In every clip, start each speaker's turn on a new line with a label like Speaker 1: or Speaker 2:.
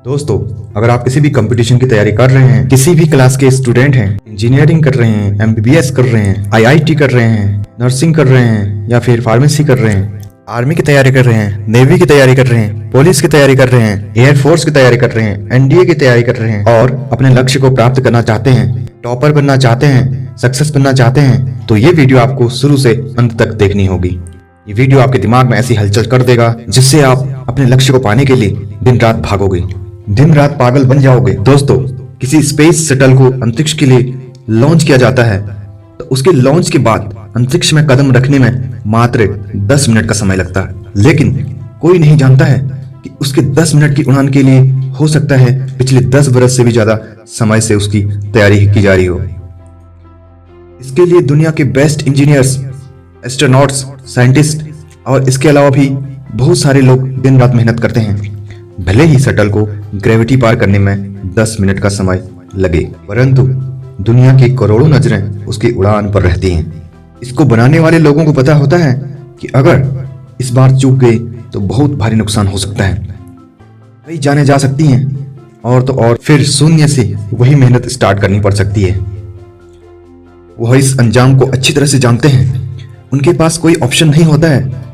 Speaker 1: दोस्तों, अगर आप किसी भी कंपटीशन की तैयारी कर रहे हैं, किसी भी क्लास के स्टूडेंट हैं, इंजीनियरिंग कर रहे हैं, एमबीबीएस कर रहे हैं, आईआईटी कर रहे हैं, नर्सिंग कर रहे हैं या फिर फार्मेसी कर रहे हैं, आर्मी की तैयारी कर रहे हैं, नेवी की तैयारी कर रहे हैं, पुलिस की तैयारी कर रहे हैं, एयरफोर्स की तैयारी कर रहे हैं, एनडीए की तैयारी कर रहे हैं और अपने लक्ष्य को प्राप्त करना चाहते हैं, टॉपर बनना चाहते हैं, सक्सेस बनना चाहते हैं, तो ये वीडियो आपको शुरू से अंत तक देखनी होगी। ये वीडियो आपके दिमाग में ऐसी हलचल कर देगा जिससे आप अपने लक्ष्य को पाने के लिए दिन रात भागोगे, दिन रात पागल बन जाओगे। दोस्तों, किसी स्पेस शटल को अंतरिक्ष के लिए लॉन्च किया जाता है तो उसके लॉन्च के बाद अंतरिक्ष में कदम रखने में मात्र 10 मिनट का समय लगता है, लेकिन कोई नहीं जानता है कि उसके 10 मिनट की उड़ान के लिए हो सकता है पिछले 10 बरस से भी ज्यादा समय से उसकी तैयारी की जा रही हो। इसके लिए दुनिया के बेस्ट इंजीनियर्स, एस्ट्रोनॉट्स, साइंटिस्ट और इसके अलावा भी बहुत सारे लोग दिन रात मेहनत करते हैं। भले ही शटल को ग्रेविटी पार करने में 10 मिनट का समय लगे, परंतु दुनिया की करोड़ों नजरें उसकी उड़ान पर रहती हैं। इसको बनाने वाले लोगों को पता होता है कि अगर इस बार चूक गए तो बहुत भारी नुकसान हो सकता है, कई जानें जा सकती हैं और तो और फिर शून्य से वही मेहनत स्टार्ट करनी पड़ सकती है। वह इस अंजाम को अच्छी तरह से जानते हैं। उनके पास कोई ऑप्शन नहीं होता है।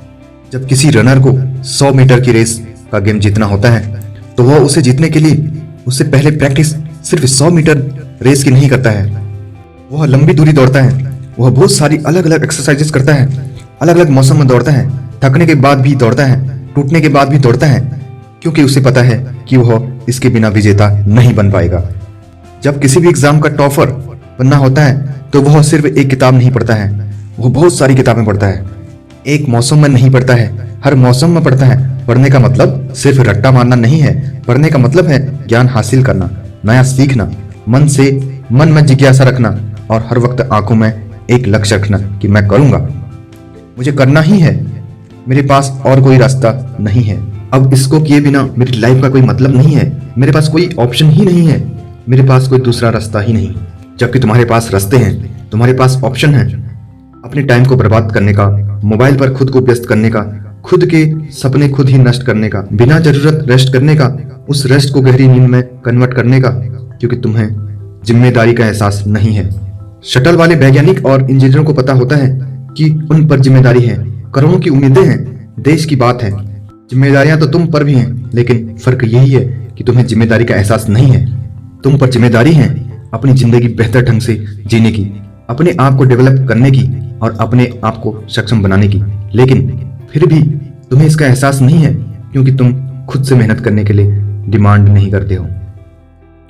Speaker 1: जब किसी रनर को 100 मीटर की रेस का गेम जीतना होता है तो वह उसे जीतने के लिए उससे पहले प्रैक्टिस सिर्फ 100 मीटर रेस की नहीं करता है। वह लंबी दूरी दौड़ता है, वह बहुत सारी अलग अलग एक्सरसाइजेस करता है, अलग अलग मौसम में दौड़ता है, थकने के बाद भी दौड़ता है, टूटने के बाद भी दौड़ता है, क्योंकि उसे पता है कि वह इसके बिना विजेता नहीं बन पाएगा। जब किसी भी एग्जाम का टॉपर बनना होता है तो वह सिर्फ एक किताब नहीं पढ़ता है, वह बहुत सारी किताबें पढ़ता है। एक मौसम में नहीं पढ़ता है, हर मौसम में पढ़ता है। पढ़ने का मतलब सिर्फ रट्टा मारना नहीं है, पढ़ने का मतलब है ज्ञान हासिल करना, नया सीखना, मन में जिज्ञासा रखना और हर वक्त आंखों में एक लक्ष्य रखना कि मैं करूंगा, मुझे करना ही है, मेरे पास और कोई रास्ता नहीं है। अब इसको किए बिना मेरी लाइफ का कोई मतलब नहीं है, मेरे पास कोई ऑप्शन ही नहीं है, मेरे पास कोई दूसरा रास्ता ही नहीं। जबकि तुम्हारे पास रास्ते हैं, तुम्हारे पास ऑप्शन है। अपने टाइम को बर्बाद करने का, मोबाइल पर खुद को व्यस्त करने का, खुद के सपने खुद ही नष्ट करने का, बिना जरूरत रेस्ट करने का, उस रेस्ट को गहरी नींद में कन्वर्ट करने का, क्योंकि तुम्हें जिम्मेदारी का एहसास नहीं है। शटल वाले वैज्ञानिक और इंजीनियरों को पता होता है कि उन पर जिम्मेदारी है, करोड़ों की उम्मीदें हैं, देश की बात है। जिम्मेदारियां तो तुम पर भी हैं, लेकिन फर्क यही है कि तुम्हें जिम्मेदारी का एहसास नहीं है। तुम पर जिम्मेदारी है अपनी जिंदगी बेहतर ढंग से जीने की, अपने आप को डेवलप करने की और अपने आप को सक्षम बनाने की, लेकिन फिर भी तुम्हें इसका एहसास नहीं है क्योंकि तुम खुद से मेहनत करने के लिए डिमांड नहीं करते हो।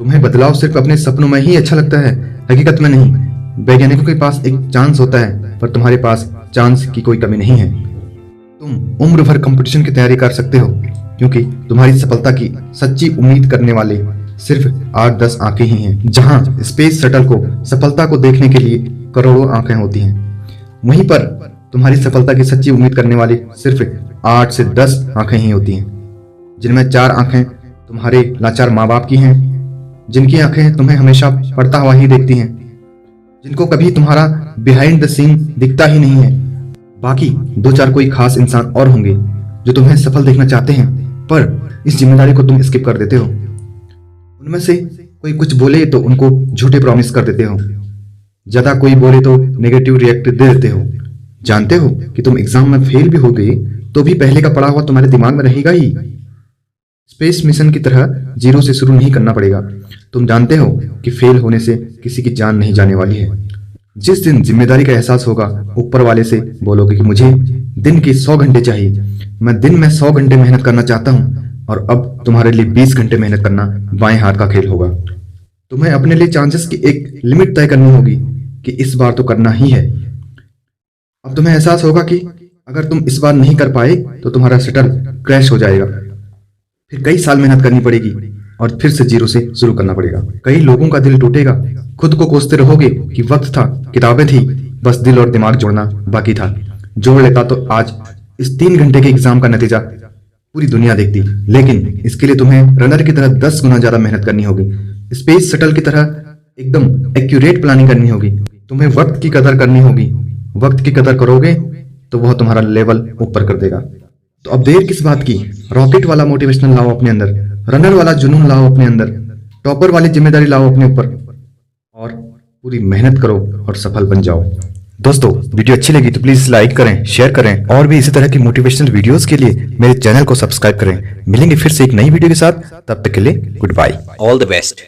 Speaker 1: तुम्हें बदलाव सिर्फ अपने सपनों में ही अच्छा लगता है, हकीकत में नहीं। वैज्ञानिकों के पास एक चांस होता है, पर तुम्हारे पास चांस की कोई कमी नहीं है। तुम उम्र भर कंपटीशन की तैयारी कर सकते हो क्योंकि तुम्हारी सफलता की सच्ची उम्मीद करने वाले सिर्फ 8-10 आंखें ही हैं। जहां स्पेस शटल को सफलता को देखने के लिए करोड़ों आंखें होती हैं, वहीं पर तुम्हारी सफलता की सच्ची उम्मीद करने वाली सिर्फ 8 से 10 आंखें ही होती हैं, जिनमें 4 आंखें तुम्हारे लाचार माँ बाप की हैं, जिनकी आंखें तुम्हें हमेशा पढ़ता हुआ ही देखती हैं, जिनको कभी तुम्हारा बिहाइंड द सीन दिखता ही नहीं है। बाकी 2-4 कोई खास इंसान और होंगे जो तुम्हें सफल देखना चाहते हैं, पर इस जिम्मेदारी को तुम स्किप कर देते हो। उनमें से कोई कुछ बोले तो उनको झूठे प्रॉमिस कर देते हो, ज्यादा कोई बोले तो नेगेटिव रिएक्ट दे देते हो। जानते हो कि तुम एग्जाम में फेल भी हो गए तो भी पहले का पढ़ा हुआ तुम्हारे दिमाग में रहेगा ही। स्पेस मिशन की तरह जीरो से शुरू नहीं करना पड़ेगा। तुम जानते हो कि फेल होने से किसी की जान नहीं जाने वाली है। जिस दिन जिम्मेदारी का एहसास होगा, ऊपर वाले से बोलोगे कि मुझे दिन के 100 घंटे चाहिए, मैं दिन में 100 घंटे मेहनत करना चाहता हूं और अब तुम्हारे लिए 20 घंटे मेहनत करना बाएं हाथ का खेल होगा। तुम्हें अपने लिए चांसेस की एक लिमिट तय करनी होगी कि इस बार तो करना ही है। अब तुम्हें एहसास होगा कि अगर तुम इस बार नहीं कर पाए तो तुम्हारा शटल क्रैश हो जाएगा, फिर कई साल मेहनत करनी पड़ेगी और फिर से जीरो से शुरू करना पड़ेगा। कई लोगों का दिल टूटेगा, खुद को कोसते रहोगे कि वक्त था, किताबें थी, बस दिल और दिमाग जोड़ना बाकी था। जोड़ लेता तो आज इस 3 घंटे के एग्जाम का नतीजा पूरी दुनिया देखती, लेकिन इसके लिए तुम्हें रनर की तरह 10 गुना ज्यादा मेहनत करनी होगी। स्पेस शटल की तरह एकदम एक्यूरेट प्लानिंग करनी होगी। तुम्हें वक्त की कदर करनी होगी। वक्त की कदर करोगे तो वह तुम्हारा लेवल ऊपर कर देगा। तो अब देर किस बात की, रॉकेट वाला मोटिवेशनल लाओ अपने अंदर, रनर वाला जुनून लाओ अपने अंदर, टॉपर वाली जिम्मेदारी लाओ अपने ऊपर और पूरी मेहनत करो और सफल बन जाओ। दोस्तों, वीडियो अच्छी लगी तो प्लीज लाइक करें, शेयर करें और भी इसी तरह की मोटिवेशनल वीडियोस के लिए मेरे चैनल को सब्सक्राइब करें। मिलेंगे फिर से एक नई वीडियो के साथ, तब तक के लिए good bye,
Speaker 2: all the best.